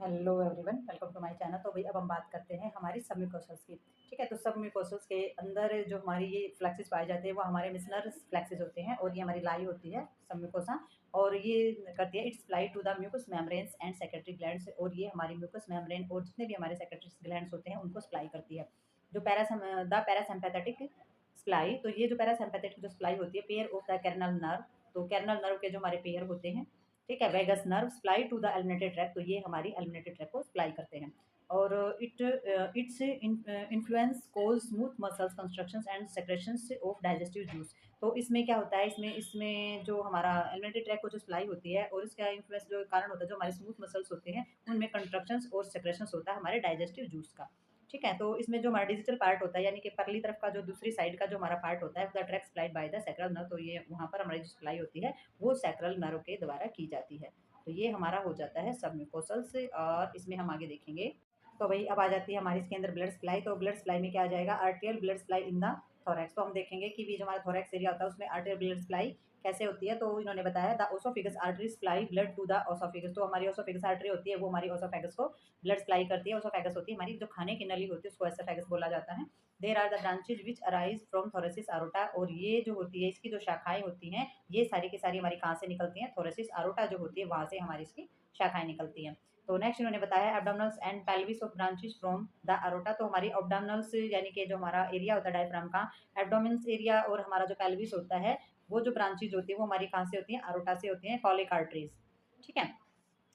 Hello everyone, welcome to my channel. तो भाई अब हम बात करते हैं हमारी सबम्यूकोसल्स की। ठीक है, तो सबम्यूकोसल्स के अंदर जो हमारी ये फ्लेक्सिस पाए जाते हैं वो हमारे मिसनर फ्लेक्सिस होते हैं और ये हमारी लाई होती है सबम्यूकोसा। और ये करती है its fly to the mucus membranes and secretory glands. और ये हमारी म्यूकस मेम्ब्रेन और जितने भी हमारे सेक्रेटरी ग्लैंड्स होते हैं उनको सप्लाई करती है। जो पैरासिम्पैथेटिक सप्लाई, तो ये जो पैरासिम्पैथेटिक जो सप्लाई होती है पेयर ऑफ द कैर्नल नर्व। तो कैर्नल नर्व के जो हमारे पेयर होते हैं, ठीक है, vagus nerve supply to the eliminated tract. तो ये हमारी एलिमिनेटेड ट्रैक को सप्लाई करते हैं। और its influence causes smooth muscles contractions and secretions of digestive juice. तो इसमें क्या होता है, इसमें इसमें जो हमारा एलिमिनेटेड ट्रैक को जो सप्लाई होती है और इसका इन्फ्लुएंस जो कारण होता है, जो हमारे स्मूथ मसल्स होते हैं उनमें कंस्ट्रक्शंस और सेक्रेशंस होता है हमारे डाइजेस्टिव जूस का। ठीक है, तो इसमें जो हमारा डिजिटल पार्ट होता है, यानी कि परली तरफ का जो दूसरी साइड का जो हमारा पार्ट होता है, the track supplied by the sacral nerve. तो ये वहाँ पर हमारी जो सप्लाई होती है वो सैक्रल नर्व के द्वारा की जाती है। तो ये हमारा हो जाता है सबम्यूकोसल्स। और इसमें हम आगे देखेंगे। तो वही अब आ जाती है हमारी इसके अंदर ब्लड सप्लाई। तो ब्लड सप्लाई में क्या आ जाएगा, arterial blood supply in the thorax. तो हम देखेंगे कि भी जो हमारा थोरैक्स एरिया होता है उसमें आर्टेरियल ब्लड सप्लाई कैसे होती है। तो इन्होंने बताया the oesophagus artery supply blood to the oesophagus. तो हमारी ओसोफिगस आर्टरी होती है वो हमारी ओसोफेगस को ब्लड सप्लाई करती है। ओसोफेगस होती है हमारी जो खाने की नली होती है, उसको एसोफेगस बोला जाता है। There are the branches which arise from thoracic aorta. और ये जो होती है इसकी जो शाखाएं होती हैं ये सारी की सारी हमारी कहाँ से निकलती हैं, थोरेसिस आरोटा जो होती है वहाँ से हमारी इसकी शाखाएं निकलती हैं। तो नेक्स्ट इन्होंने बताया abdominals and pelvis of branches from the aorta. तो हमारी एब्डोमिनल्स यानी कि जो हमारा एरिया होता है डायफ्राम का, एब्डोमिनस एरिया, और हमारा जो पेल्विस होता है वो जो ब्रांचेज होती है वो हमारी कहाँ से होती हैं, अरोटा से होती हैं, कॉलिक आर्टरीज। ठीक है,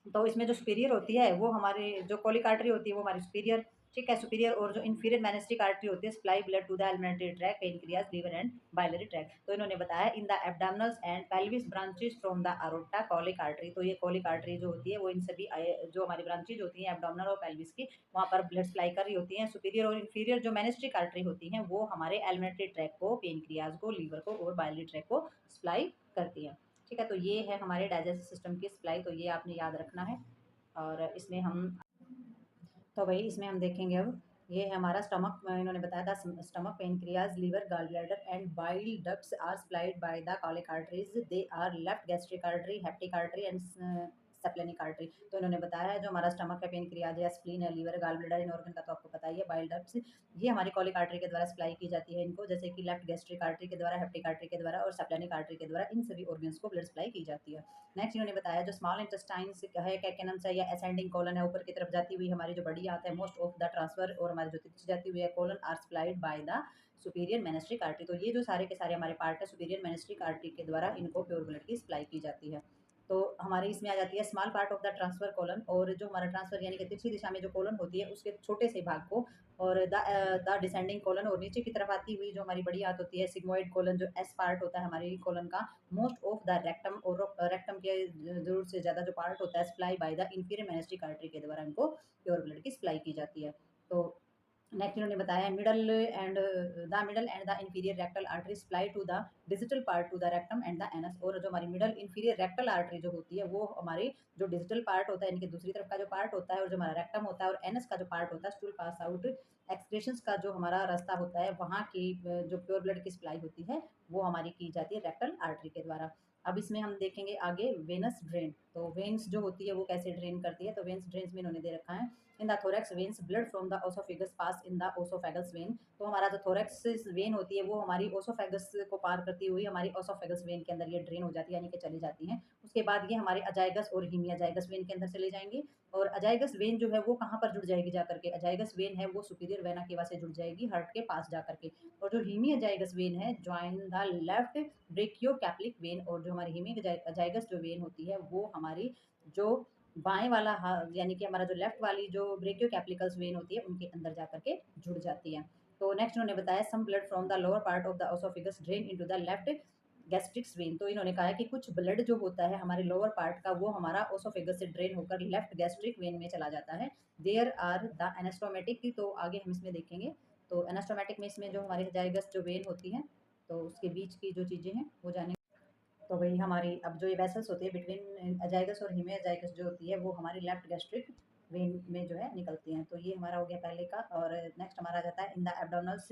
तो इसमें जो सुपीरियर होती है वो हमारे जो कोलिक आर्टरी होती है वो हमारी सुपीरियर। ठीक है, सुपीरियर। और जो इन्फीरियर मेनिस्टिक आर्टरी होती है supply blood to the alimentary tract, pancreas, liver and biliary tract. तो इन्होंने बताया in the abdominals and pelvis branches from the aorta colic artery. तो ये कोलिक आर्टरी जो होती है वो इन सभी जो हमारी ब्रांचेज होती हैं एब्डोमिनल और पेल्विस की, वहाँ पर ब्लड सप्लाई कर रही होती हैं। सुपीरियर और इन्फीरियर जो मेनिस्टिक आर्टरी होती हैं वो हमारे एलिमेंट्री ट्रैक को, पेनक्रियाज को, लीवर को और बाइलरी ट्रैक को सप्लाई करती हैं। ठीक है, तो ये है हमारे डाइजेस्टिव सिस्टम की सप्लाई। तो ये आपने याद रखना है। और इसमें हम, तो वही इसमें हम देखेंगे अब। ये है हमारा स्टमक। इन्होंने बताया था stomach, pancreas, liver, gall bladder and bile ducts are supplied by the colic arteries. They are left gastric artery, hepatic artery and splenic artery. तो इन्होंने बताया है जो हमारा स्टमक है, पेनक्रियाज है, स्प्लीन है, लीवर, गॉल ब्लैडर, इन ऑर्गन का तो आपको पता ही है। बाइल डक्ट्स ये हमारी कॉलिक आर्टरी के द्वारा सप्लाई की जाती है इनको, जैसे कि लेफ्ट गैस्ट्रिक आर्टरी के द्वारा, हेप्टिक आर्टरी के द्वारा और सेप्लेनिक आर्टरी के द्वारा, इन सभी ऑर्गन्स को ब्लड सप्लाई की जाती है। नेक्स्ट इन्होंने बताया जो स्मॉल इंटेस्टाइन है, कैकेनम से या असेंडिंग कोलन है, ऊपर की तरफ जाती हुई हमारी जो बड़ी आंत है, मोस्ट ऑफ द ट्रांसफर, और हमारी जो नीचे जाती हुई है colon are supplied by the superior mesenteric artery. तो ये जो सारे के सारे हमारे पार्ट है सुपीरियर मेनिस्ट्रिक आर्टरी के द्वारा इनको प्योर ब्लड की सप्लाई की जाती है। तो हमारे इसमें आ जाती है small part of the transfer colon. और जो हमारा ट्रांसफर यानी कि तिरछी दिशा में जो कोलन होती है उसके छोटे से भाग को, और द डिसेंडिंग कोलन, और नीचे की तरफ आती हुई जो हमारी बड़ी आंत होती है सिग्मोइड कोलन, जो एस पार्ट होता है हमारी कोलन का, मोस्ट ऑफ द रेक्टम, और रेक्टम के जरूर से ज़्यादा जो पार्ट होता है supply by the inferior mesenteric artery के द्वारा इनको प्योर ब्लड की सप्लाई की जाती है। तो नेक्स्ट इन्होंने बताया middle and the inferior rectal artery supply to the distal part to the rectum and the anus. और जो हमारी मिडल इंफीरियर रेक्टल आर्टरी जो होती है वो हमारी जो डिजिटल पार्ट होता है, यानी कि दूसरी तरफ का जो पार्ट होता है, और जो हमारा रेक्टम होता है और एनस का जो पार्ट होता है, स्टूल पास आउट एक्सक्रेशंस का जो हमारा रास्ता होता है, वहाँ की जो प्योर ब्लड की सप्लाई होती है वो हमारी की जाती है रेक्टल आर्टरी के द्वारा। अब इसमें हम देखेंगे आगे वेनस ड्रेन। तो वेन्स जो होती है वो कैसे ड्रेन करती है। तो वेन्स ड्रेन में इन्होंने दे रखा है in the thorax veins blood from the oesophagus pass in the oesophagus when. तो हमारा जो थोरैक्स वेन होती है वो हमारी ओसोफेगस को पार करती हुई हमारी ओसोफेगस वेन के अंदर ये ड्रेन हो जाती है, यानी कि चली जाती हैं। उसके बाद ये हमारे अजाइगस और हीमियाजाइगस वेन के अंदर चले जाएंगे। और अजाइगस वेन जो है वो कहाँ पर जुड़ जाएगी जाकर के, अजाइगस वेन है वो सुपीरियर वेना केवा से जुड़ जाएगी हार्ट के पास जाकर के। और जो हीमियाजाइगस वेन है ज्वाइन द लेफ्ट ब्रेकियोकैप्लिक वेन। और जो हमारी हीमियाजाइगस जो वेन होती है वो हमारी जो बाएं वाला यानी कि हमारा जो लेफ्ट वाली जो ब्रेकियोकैप्लिकल्स वेन होती है उनके अंदर जाकर के जुड़ जाती है। तो नेक्स्ट उन्होंने बताया some blood from the lower part of the oesophagus drain into the left gastrics vein. तो इन्होंने कहा है कि कुछ ब्लड जो होता है हमारे लोअर पार्ट का वो हमारा ओसोफेगस से ड्रेन होकर लेफ्ट गैस्ट्रिक वेन में चला जाता है। देयर आर द एनास्टोमेटिक की, तो आगे हम इसमें देखेंगे। तो एनास्टोमेटिक में इसमें जो हमारे जाइगस जो वेन होती है तो उसके बीच की जो चीज़ें हैं वो जाने। तो वही हमारी अब जो ये वेसल्स होती है बिटवीन अजाइगस और हीमियाजाइगस जो होती है वो हमारी लेफ्ट गैस्ट्रिक वेन में जो है निकलती हैं। तो ये हमारा हो गया पहले का। और नेक्स्ट हमारा आ जाता है in the abdominals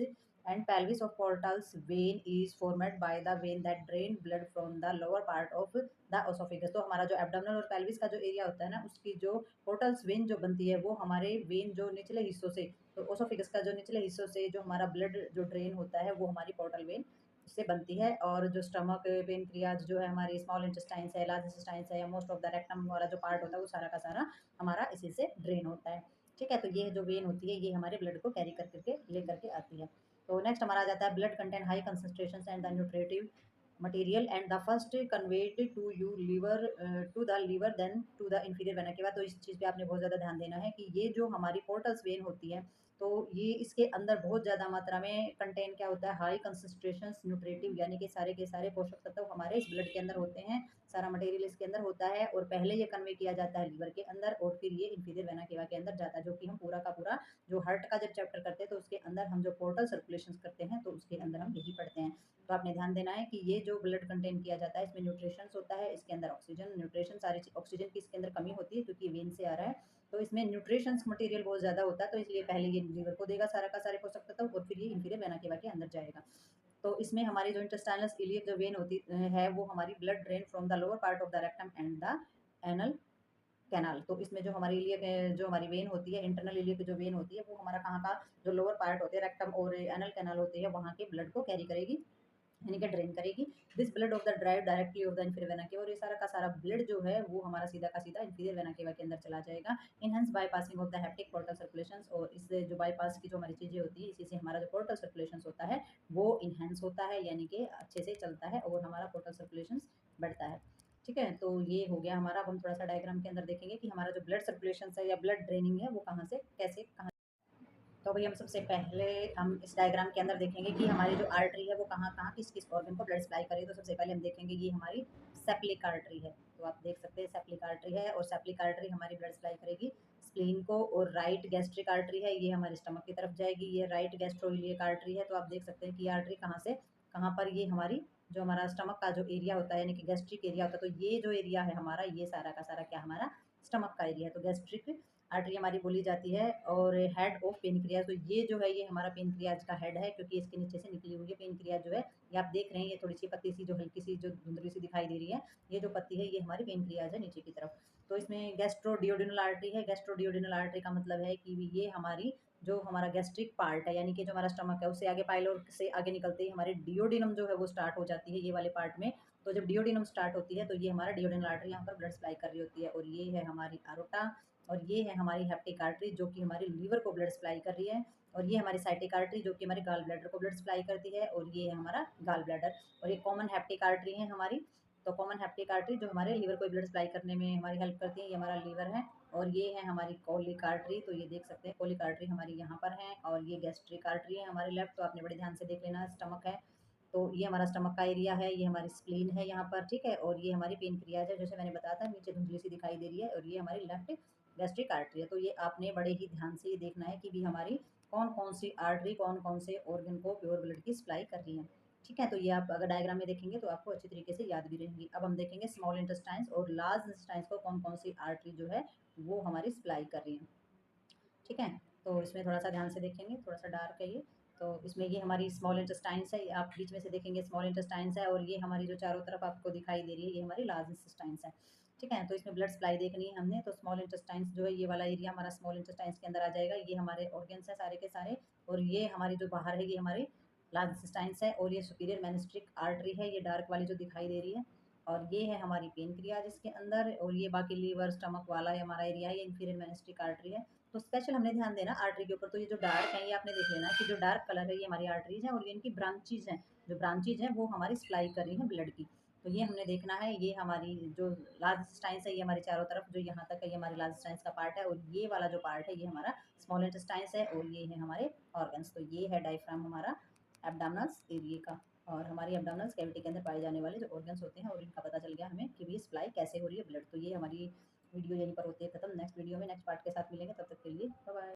and pelvis of portals vein is formed by the vein that drain blood from the lower part of the esophagus। तो हमारा जो एब्डोमिनल और पेल्विस का जो एरिया होता है ना, उसकी जो पोर्टल्स वेन जो बनती है वो हमारे वेन जो निचले हिस्सों से, तो ओसोफिगस का जो निचले हिस्सों से जो हमारा ब्लड जो ड्रेन होता है वो हमारी पोर्टल वेन से बनती है। और जो स्टमक पेनक्रियाज जो है हमारी स्मॉल इंटेस्टाइन्स है, लार्ज इंटेस्टाइन्स है, या मोस्ट ऑफ द रेक्टम वाला जो पार्ट होता है वो सारा का सारा हमारा इसी से ड्रेन होता है। ठीक है, तो ये जो वेन होती है ये हमारे ब्लड को कैरी कर करके लेकर के आती है। तो नेक्स्ट हमारा आ जाता है blood content high concentration and the nutritive material and the first conveyed to you liver to the liver then to the inferior vena के बाद। तो इस चीज़ पे आपने बहुत ज़्यादा ध्यान देना है कि ये जो हमारी पोर्टल्स वेन होती है, तो ये इसके अंदर बहुत ज़्यादा मात्रा में कंटेन क्या होता है, हाई कंसंट्रेशन न्यूट्रिटिव, यानी कि सारे के सारे पोषक तत्व हमारे इस ब्लड के अंदर होते हैं, सारा मटेरियल इसके अंदर होता है। और पहले ये कन्वे किया जाता है लीवर के अंदर और फिर ये इंफीरियर वेना केवा के अंदर जाता है, जो कि हम पूरा का पूरा जो हार्ट का जब चैप्टर करते हैं तो उसके अंदर हम जो पोर्टल सर्कुलेशन करते हैं तो उसके अंदर हम यही पढ़ते हैं। तो आपने ध्यान देना है कि ये जो ब्लड कंटेन किया जाता है इसमें न्यूट्रिशन होता है, इसके अंदर ऑक्सीजन न्यूट्रिशन सारी ऑक्सीजन की इसके अंदर कमी होती है क्योंकि वेन से आ रहा है, तो इसमें न्यूट्रिशंस मटेरियल बहुत ज़्यादा होता है। तो इसलिए पहले ये लीवर को देगा सारा का सारे पोषक तत्व और फिर ये इंफीरियर वेना केवा के अंदर जाएगा। तो इसमें हमारी जो इंटेस्टाइनल इलियक जो वेन होती है वो हमारी blood drain from the lower part of the rectum and the anal canal. तो इसमें जो हमारी इलियक जो हमारी वेन होती है, इंटरनल इलियक जो वेन होती है वो हमारा कहाँ का जो लोअर पार्ट होते हैं रेक्टम और एनल कैनाल होते हैं वहाँ के ब्लड को कैरी करेगी, यानी कि ड्रेन करेगी। This blood of the drive directly of the inferior vena cava, और ये सारा का सारा ब्लड जो है वो हमारा सीधा का सीधा इंफीरियर वेना केवा के अंदर चला जाएगा। Enhance bypassing of the hepatic portal circulation, और इससे जो बाईपास की जो हमारी चीज़ें होती है इसी से हमारा जो पोर्टल सर्कुलेशन होता है वो इनहेंस होता है, यानी कि अच्छे से चलता है और हमारा पोर्टल सर्कुलेशन बढ़ता है। ठीक है, तो ये हो गया हमारा। अब हम थोड़ा सा डायग्राम के अंदर देखेंगे कि हमारा जो ब्लड सर्कुलेशन है या ब्लड ड्रेनिंग है वो कहाँ से कैसे कहाँ। तो भई हम सबसे पहले हम इस डायग्राम के अंदर देखेंगे कि हमारी जो आर्टरी है वो कहाँ-कहाँ किस-किस ऑर्गन को ब्लड सप्लाई करे। तो सबसे पहले हम देखेंगे ये हमारी सेप्लिक आर्टरी है। तो आप देख सकते हैं सेप्लिक आर्टरी है और सेप्लिक आर्टरी हमारी ब्लड सप्लाई करेगी स्प्लीन को। और राइट गैस्ट्रिक आर्टरी है, ये हमारे स्टमक की तरफ जाएगी। ये राइट गैस्ट्रोइलियक आर्टरी है। तो आप देख सकते हैं कि आर्टरी कहाँ से कहाँ पर, ये हमारी जो हमारा स्टमक का जो एरिया होता है यानी कि गैस्ट्रिक एरिया होता है, तो ये जो एरिया है हमारा ये सारा का सारा क्या हमारा स्टमक का एरिया है। तो गैस्ट्रिक आर्टरी हमारी बोली जाती है। और हेड ऑफ पेनक्रियाज, तो ये जो है ये हमारा पेनक्रियाज का हेड है क्योंकि इसके नीचे से निकली हुई है पेनक्रियाज जो है, ये आप देख रहे हैं, ये थोड़ी सी पत्ती सी जो हल्की सी जो धुंधली सी दिखाई दे रही है, ये जो पत्ती है ये हमारी पेनक्रियाज है नीचे की तरफ। तो इसमें गैस्ट्रोडियोडिनल आर्टरी है। गैस्ट्रोडियोडिनल आर्टरी का मतलब है कि ये हमारी जो हमारा गैस्ट्रिक पार्ट है यानी कि जो हमारा स्टमक है उससे आगे पाइलोर से आगे निकलते ही हमारी डियोडिनम जो है वो स्टार्ट हो जाती है ये वाले पार्ट में। तो जब डियोडिनम स्टार्ट होती है तो ये हमारा डियोडिनल आर्टरी यहाँ पर ब्लड सप्लाई कर रही होती है। और ये है हमारी आरोटा, और ये है हमारी हेप्टिक आर्टरी जो कि हमारी लीवर को ब्लड सप्लाई कर रही है। और ये हमारी साइटिक आर्टरी जो कि हमारे गाल ब्लैडर को ब्लड सप्लाई करती है। और ये है हमारा गाल ब्लैडर। और ये कॉमन हेप्टिक आर्टरी है हमारी। तो कॉमन हेप्टिक आर्टरी जो हमारे लीवर को ब्लड सप्लाई करने में हमारी हेल्प करती है, ये हमारा लीवर है। और ये है हमारी कोलिक आर्टरी। तो ये देख सकते हैं कोलिक आर्टरी हमारी यहाँ पर है। और ये गैस्ट्रिक आर्टरी है हमारे लेफ्ट। तो आपने बड़े ध्यान से देख लेना, स्टमक है तो ये हमारा स्टमक का एरिया है, ये हमारी स्प्लीन है यहाँ पर, ठीक है। और ये हमारी पेनक्रियाज है जैसे मैंने बताया था, नीचे धुंधली सी दिखाई दे रही है। और ये हमारी लेफ्ट गैस्ट्रिक आर्टरी है। तो ये आपने बड़े ही ध्यान से ये देखना है कि भी हमारी कौन कौन सी आर्टरी कौन कौन से ऑर्गन को प्योर ब्लड की सप्लाई कर रही है। ठीक है, तो ये आप अगर डायग्राम में देखेंगे तो आपको अच्छी तरीके से याद भी रहेंगी। अब हम देखेंगे स्मॉल इंटेस्टाइन्स और लार्ज इंटेस्टाइन्स को कौन कौन सी आर्टरी जो है वो हमारी सप्लाई कर रही है। ठीक है, तो इसमें थोड़ा सा ध्यान से देखेंगे, थोड़ा सा डार्क है ये। तो इसमें ये हमारी स्मॉल इंटेस्टाइन्स है, आप बीच में से देखेंगे स्मॉल इंटेस्टाइन्स है। और ये हमारी जो चारों तरफ आपको दिखाई दे रही है ये हमारी लार्ज इंटेस्टाइन्स है। ठीक है, तो इसमें ब्लड सप्लाई देखनी है हमने। तो स्मॉल इंटेस्टाइन्स जो है ये वाला एरिया हमारा स्मॉल इंटेस्टाइन्स के अंदर आ जाएगा। ये हमारे ऑर्गन्स है सारे के सारे। और ये हमारी जो बाहर है ये हमारी लार्ज इंटेस्टाइन्स है। और ये सुपीरियर मेनिस्ट्रिक आर्टरी है, ये डार्क वाली जो दिखाई दे रही है। और ये है हमारी पेनक्रियाज इसके अंदर। और ये बाकी लीवर स्टमक वाला ये हमारा एरिया है, ये इंफीरियर मेनिस्ट्रिक आर्टरी है। तो स्पेशल हमने ध्यान देना आर्टरी के ऊपर। तो ये जो डार्क है ये आपने देख लेना कि जो डार्क कलर है ये हमारी आर्टरीज है और ये इनकी ब्रांचेज हैं, जो ब्रांचेज हैं वो हमारी सप्लाई कर रही हैं ब्लड की। तो ये हमने देखना है। ये हमारी जो लार्ज इंटेस्टाइन्स है ये हमारी चारों तरफ जो यहाँ तक है ये हमारी लार्ज इंटेस्टाइन्स का पार्ट है। और ये वाला जो पार्ट है ये हमारा स्मॉल इंटेस्टाइन्स है। और ये है हमारे ऑर्गन्स। तो ये है डायफ्राम हमारा एब्डोमिनल्स एरिया का। और हमारी एब्डोमिनल्स कैविटी के अंदर पाए जाने वाले जो ऑर्गन्स होते हैं और इनका पता चल गया हमें कि भी सप्लाई कैसे हो रही है ब्लड। तो ये हमारी वीडियो यहीं पर होती है खत्म। नेक्स्ट वीडियो में नेक्स्ट पार्ट के साथ मिलेंगे, तब तक के लिए बाय बाय।